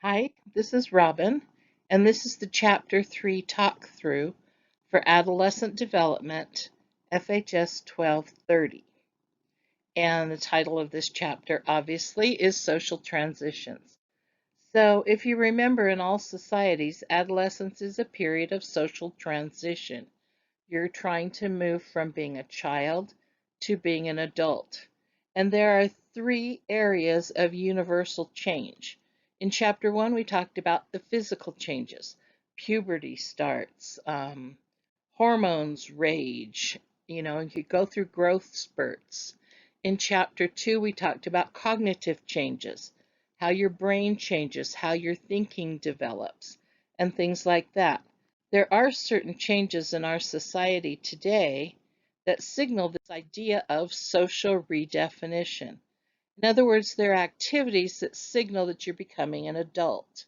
Hi, this is Robin, and this is the Chapter 3 talk through for Adolescent Development, FHS 1230. And the title of this chapter, obviously, is Social Transitions. So, if you remember, in all societies, adolescence is a period of social transition. You're trying to move from being a child to being an adult. And there are three areas of universal change. In chapter 1, we talked about the physical changes. Puberty starts, hormones rage, you go through growth spurts. In chapter 2, we talked about cognitive changes, how your brain changes, how your thinking develops, and things like that. There are certain changes in our society today that signal this idea of social redefinition. In other words, there are activities that signal that you're becoming an adult.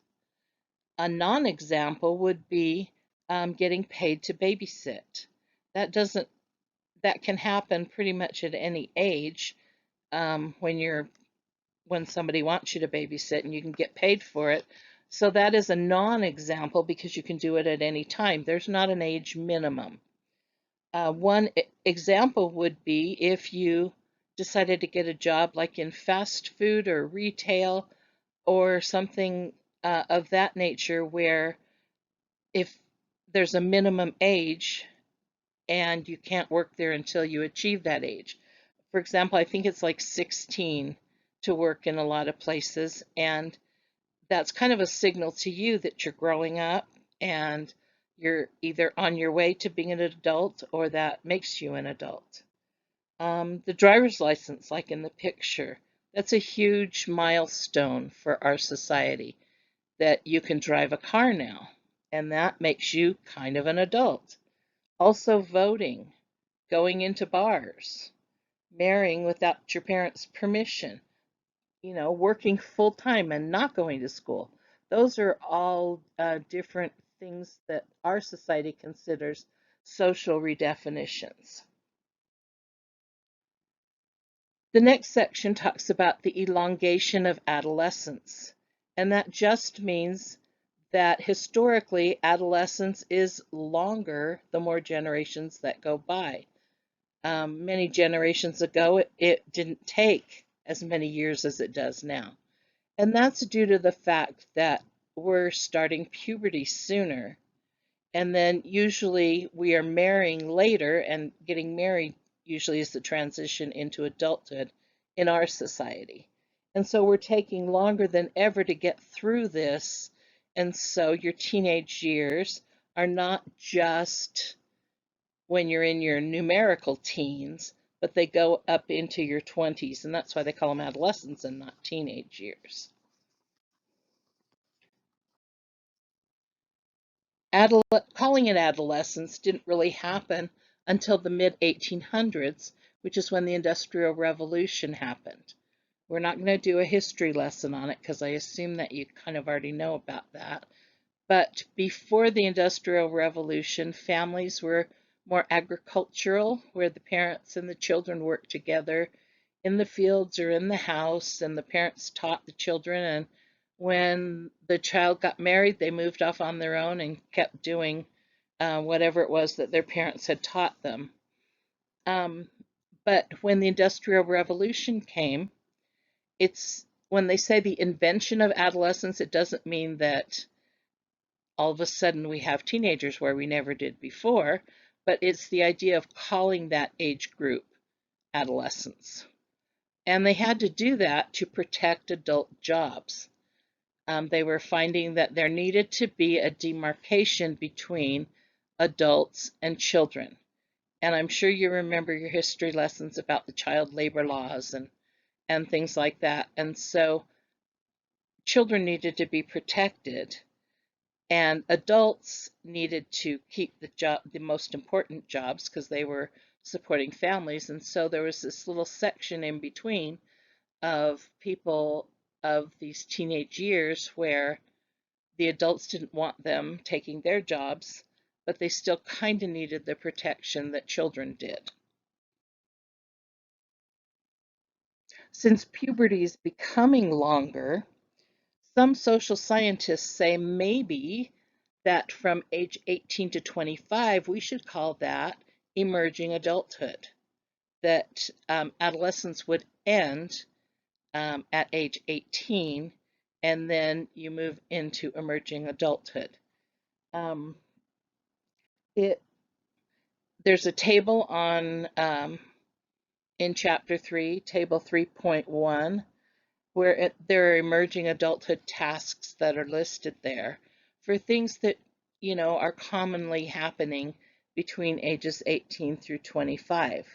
A non-example would be getting paid to babysit. That doesn't that can happen pretty much at any age when somebody wants you to babysit and you can get paid for it. So that is a non-example because you can do it at any time. There's not an age minimum. One example would be if you decided to get a job like in fast food or retail or something of that nature, where if there's a minimum age and you can't work there until you achieve that age. For example, I think it's like 16 to work in a lot of places, and that's kind of a signal to you that you're growing up and you're either on your way to being an adult or that makes you an adult. The driver's license, like in the picture, that's a huge milestone for our society, that you can drive a car now, and that makes you kind of an adult. Also, voting, going into bars, marrying without your parents' permission, working full time and not going to school. Those are all different things that our society considers social redefinitions. The next section talks about the elongation of adolescence, and that just means that historically adolescence is longer the more generations that go by. Many generations ago, it didn't take as many years as it does now. And that's due to the fact that we're starting puberty sooner. And then usually we are marrying later, and getting married usually is the transition into adulthood in our society. And so we're taking longer than ever to get through this. And so your teenage years are not just when you're in your numerical teens, but they go up into your 20s, and that's why they call them adolescents and not teenage years. Calling it adolescence didn't really happen until the mid 1800s, which is when the Industrial Revolution happened. We're not going to do a history lesson on it because I assume that you kind of already know about that. But before the Industrial Revolution, families were more agricultural, where the parents and the children worked together in the fields or in the house, and the parents taught the children. And when the child got married, they moved off on their own and kept doing whatever it was that their parents had taught them. Um, but when the Industrial Revolution came, it's when they say the invention of adolescence, it doesn't mean that all of a sudden we have teenagers where we never did before, but it's the idea of calling that age group adolescence. And they had to do that to protect adult jobs. They were finding that there needed to be a demarcation between adults and children. And I'm sure you remember your history lessons about the child labor laws and things like that. And so children needed to be protected, and adults needed to keep the most important jobs because they were supporting families. And so there was this little section in between of people of these teenage years where the adults didn't want them taking their jobs, but they still kind of needed the protection that children did. Since puberty is becoming longer, Some social scientists say maybe that from age 18 to 25, we should call that emerging adulthood, that adolescence would end at age 18, and then you move into emerging adulthood. There's a table on in Chapter 3, Table 3.1, where there are emerging adulthood tasks that are listed there for things that, are commonly happening between ages 18 through 25.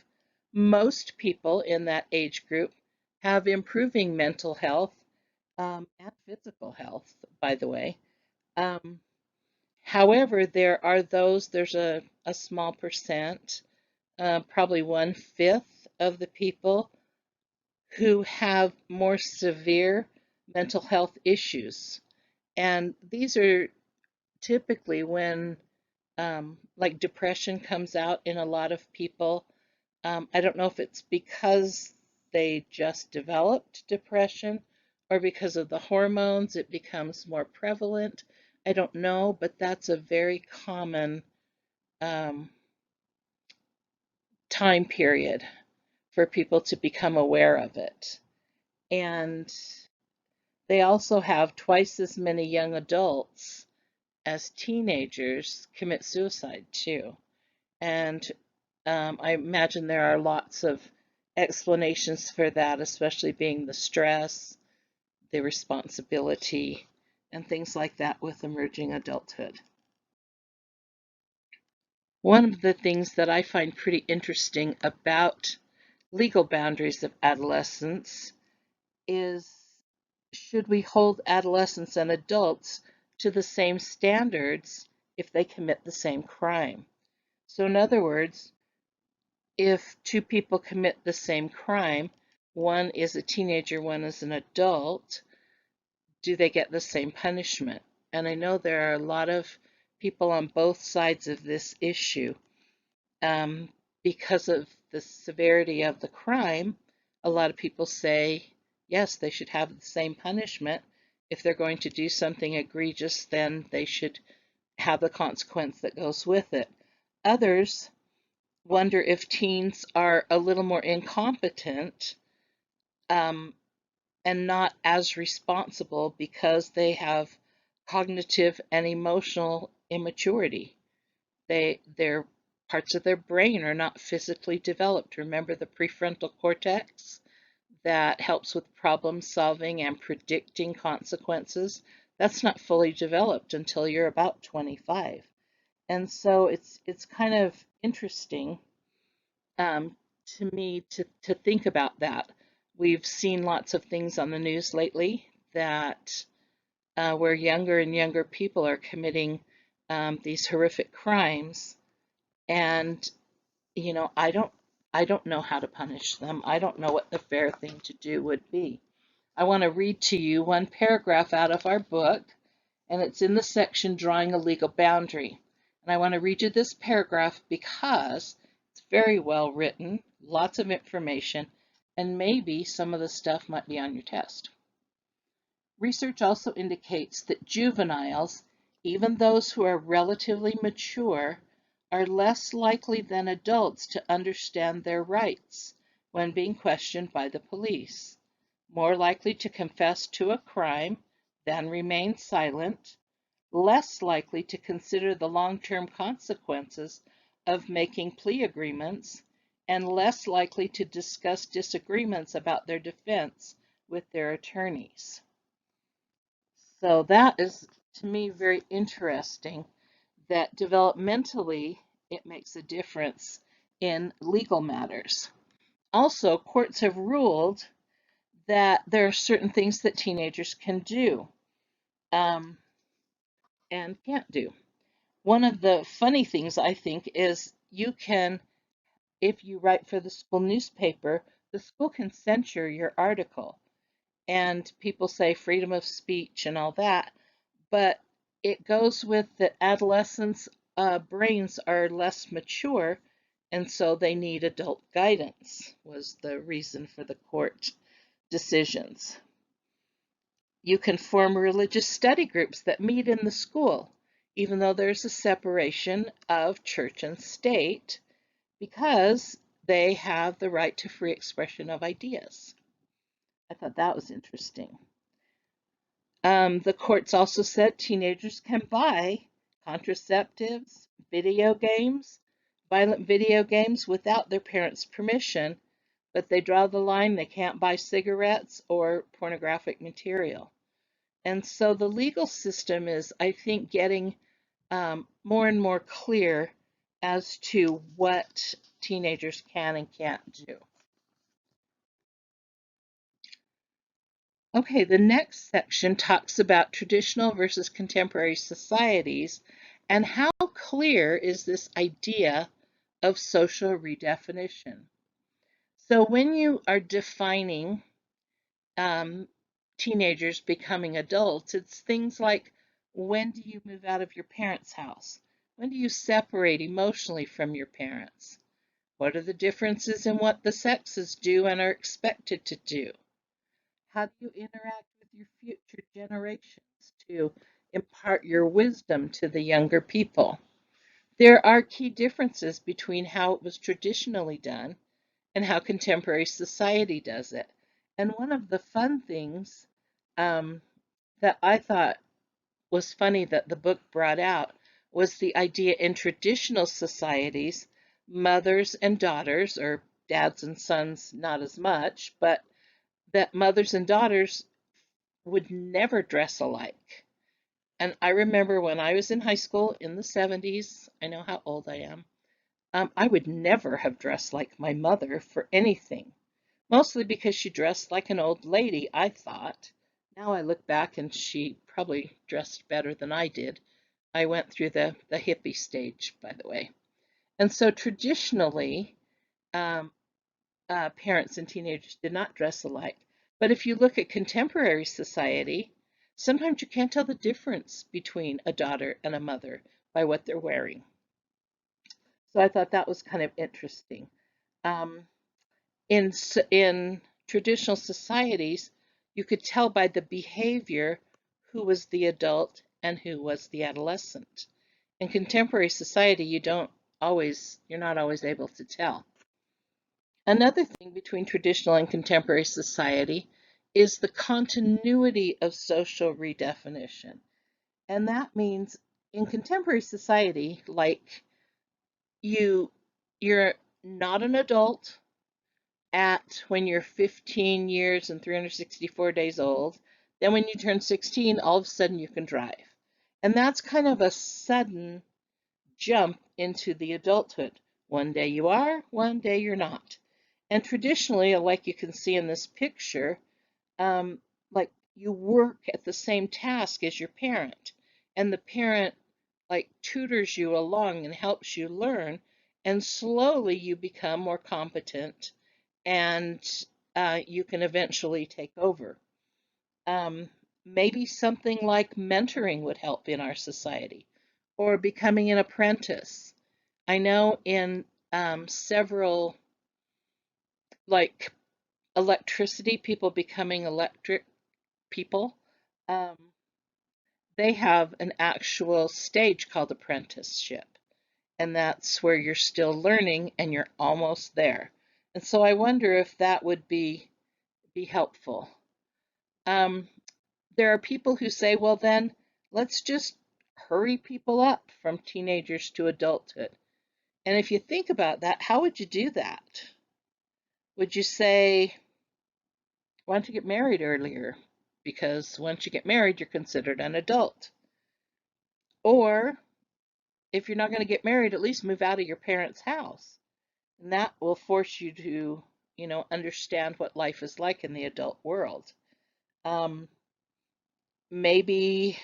Most people in that age group have improving mental health and physical health, by the way. However, there's a small percent, probably 1/5 of the people who have more severe mental health issues. And these are typically when, like, depression comes out in a lot of people. I don't know if it's because they just developed depression or because of the hormones it becomes more prevalent. I don't know, but that's a very common time period for people to become aware of it. And they also have twice as many young adults as teenagers commit suicide too. And I imagine there are lots of explanations for that, especially being the stress, the responsibility, and things like that with emerging adulthood. One of the things that I find pretty interesting about legal boundaries of adolescence is, should we hold adolescents and adults to the same standards if they commit the same crime? So in other words, if two people commit the same crime, one is a teenager, one is an adult, do they get the same punishment? And I know there are a lot of people on both sides of this issue. Because of the severity of the crime, a lot of people say, yes, they should have the same punishment. If they're going to do something egregious, then they should have the consequence that goes with it. Others wonder if teens are a little more incompetent and not as responsible because they have cognitive and emotional immaturity. Their parts of their brain are not physically developed. Remember the prefrontal cortex that helps with problem solving and predicting consequences? That's not fully developed until you're about 25. And so it's kind of interesting to me to think about that. We've seen lots of things on the news lately that where younger and younger people are committing these horrific crimes, and I don't know how to punish them. I don't know what the fair thing to do would be. I want to read to you one paragraph out of our book, and it's in the section Drawing a Legal Boundary. And I want to read you this paragraph because it's very well written, lots of information, and maybe some of the stuff might be on your test. Research also indicates that juveniles, even those who are relatively mature, are less likely than adults to understand their rights when being questioned by the police, more likely to confess to a crime than remain silent, less likely to consider the long-term consequences of making plea agreements, and less likely to discuss disagreements about their defense with their attorneys. So that is, to me, very interesting that developmentally it makes a difference in legal matters. Also, courts have ruled that there are certain things that teenagers can do and can't do. One of the funny things, I think, is you can, if you write for the school newspaper, the school can censure your article. And people say freedom of speech and all that, but it goes with that adolescents' brains are less mature, and so they need adult guidance, was the reason for the court decisions. You can form religious study groups that meet in the school, even though there's a separation of church and state, because they have the right to free expression of ideas. I thought that was interesting. The courts also said teenagers can buy contraceptives, video games, violent video games without their parents' permission, but they draw the line, they can't buy cigarettes or pornographic material. And so the legal system is, I think, getting more and more clear as to what teenagers can and can't do. Okay, the next section talks about traditional versus contemporary societies and how clear is this idea of social redefinition. So when you are defining teenagers becoming adults, it's things like, when do you move out of your parents' house? When do you separate emotionally from your parents? What are the differences in what the sexes do and are expected to do? How do you interact with your future generations to impart your wisdom to the younger people? There are key differences between how it was traditionally done and how contemporary society does it. And one of the fun things that I thought was funny that the book brought out was the idea in traditional societies, mothers and daughters, or dads and sons not as much, but that mothers and daughters would never dress alike. And I remember when I was in high school in the 70s, I know how old I am, I would never have dressed like my mother for anything. Mostly because she dressed like an old lady, I thought. Now I look back and she probably dressed better than I did. I went through the hippie stage, by the way. And so traditionally, um, parents and teenagers did not dress alike. But if you look at contemporary society, sometimes you can't tell the difference between a daughter and a mother by what they're wearing. So I thought that was kind of interesting. Um, in traditional societies, you could tell by the behavior who was the adult and who was the adolescent. In contemporary society, you're not always able to tell. Another thing between traditional and contemporary society is the continuity of social redefinition. And that means in contemporary society, like you're not an adult at when you're 15 years and 364 days old. Then when you turn 16, all of a sudden you can drive. And that's kind of a sudden jump into the adulthood. One day you are, one day you're not. And traditionally, like you can see in this picture, like you work at the same task as your parent, and the parent like tutors you along and helps you learn, and slowly you become more competent, and you can eventually take over. Um, Maybe something like mentoring would help in our society, or becoming an apprentice. I know in several, like electricity, people becoming electric people, um, they have an actual stage called apprenticeship. And that's where you're still learning and you're almost there. And so I wonder if that would be helpful. Um, there are people who say, well, then let's just hurry people up from teenagers to adulthood. And if you think about that, how would you do that? Would you say, why don't you get married earlier? Because once you get married, you're considered an adult. Or if you're not going to get married, at least move out of your parents' house. And that will force you to, understand what life is like in the adult world. Maybe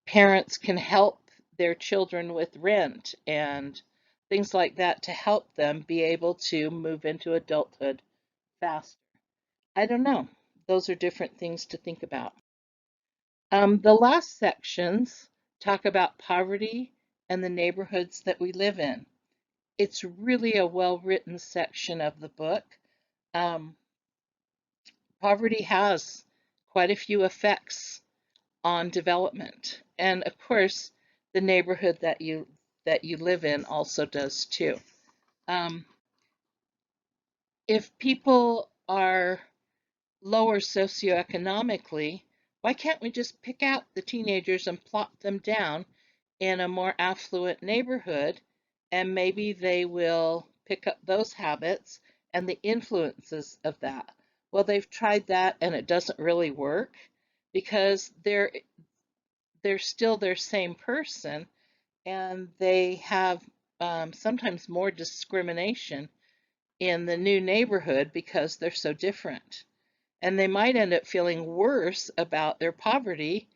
parents can help their children with rent and things like that to help them be able to move into adulthood faster. I don't know. Those are different things to think about. The last sections talk about poverty and the neighborhoods that we live in. It's really a well-written section of the book. Um, Poverty has quite a few effects on development. And of course, the neighborhood that you live in also does too. Um, if people are lower socioeconomically, why can't we just pick out the teenagers and plop them down in a more affluent neighborhood, and maybe they will pick up those habits and the influences of that? Well, they've tried that and it doesn't really work because they're still their same person, and they have sometimes more discrimination in the new neighborhood because they're so different. And they might end up feeling worse about their poverty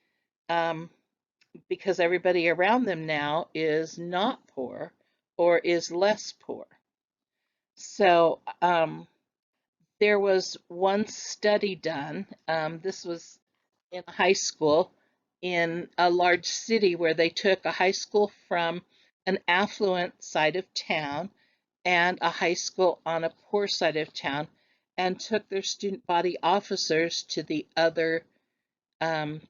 um, because everybody around them now is not poor or is less poor. So there was one study done. This was in a high school in a large city where they took a high school from an affluent side of town and a high school on a poor side of town and took their student body officers to the other um,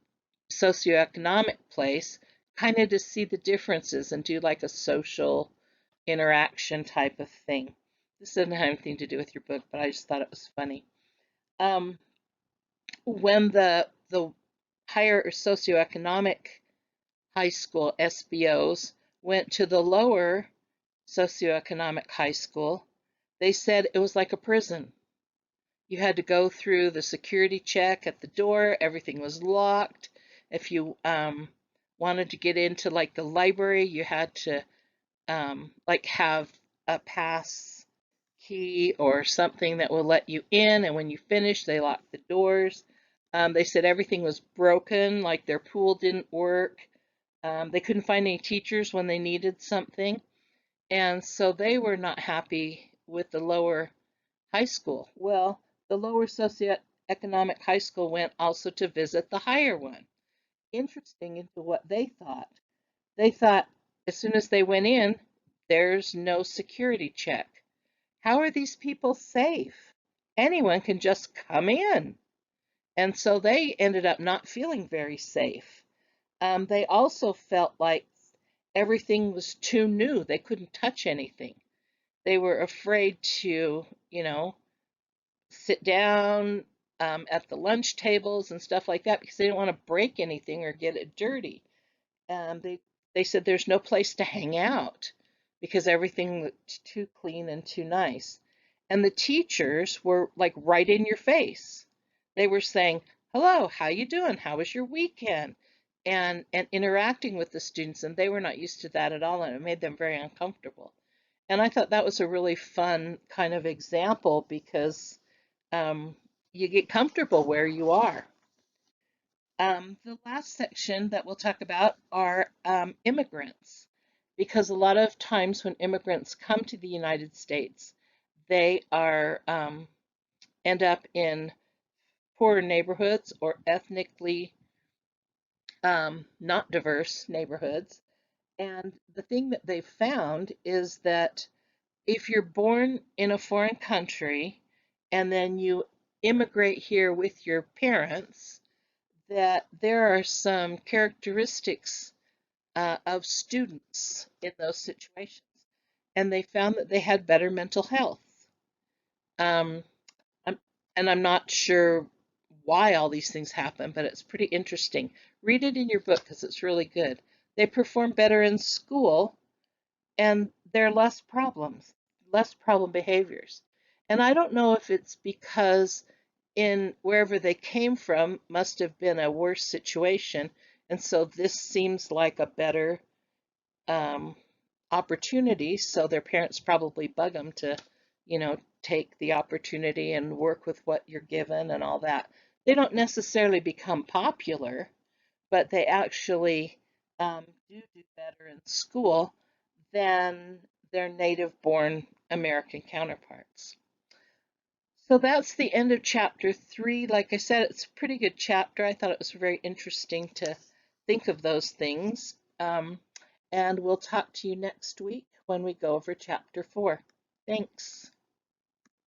socioeconomic place, kind of to see the differences and do like a social interaction type of thing. This doesn't have anything to do with your book, but I just thought it was funny. Um, when the higher socioeconomic high school SBOs went to the lower socioeconomic high school, they said it was like a prison. You had to go through the security check at the door. Everything was locked. If you wanted to get into like the library, you had to like have a pass key or something that will let you in. And when you finish, they locked the doors. They said everything was broken, like their pool didn't work. They couldn't find any teachers when they needed something. And so they were not happy with the lower high school. Well, the lower socioeconomic high school went also to visit the higher one. Interesting into what they thought. They thought as soon as they went in, there's no security check. How are these people safe? Anyone can just come in. And so they ended up not feeling very safe. They also felt like everything was too new. They couldn't touch anything. They were afraid to, sit down at the lunch tables and stuff like that because they didn't want to break anything or get it dirty. They said there's no place to hang out because everything looked too clean and too nice. And the teachers were like right in your face. They were saying, "Hello, how you doing? How was your weekend?" And interacting with the students, and they were not used to that at all, and it made them very uncomfortable. And I thought that was a really fun kind of example because um, you get comfortable where you are. The last section that we'll talk about are immigrants, because a lot of times when immigrants come to the United States, they are end up in poorer neighborhoods or ethnically not diverse neighborhoods. And the thing that they've found is that if you're born in a foreign country and then you immigrate here with your parents, that there are some characteristics of students in those situations. And they found that they had better mental health. Um, I'm, and I'm not sure why all these things happen, but it's pretty interesting. Read it in your book because it's really good. They perform better in school and there are less problem behaviors. And I don't know if it's because in wherever they came from must have been a worse situation, and so this seems like a better um, opportunity. So their parents probably bug them to, take the opportunity and work with what you're given and all that. They don't necessarily become popular, but they actually do better in school than their native-born American counterparts. So that's the end of chapter 3. Like I said, it's a pretty good chapter. I thought it was very interesting to think of those things. And we'll talk to you next week when we go over chapter 4. Thanks.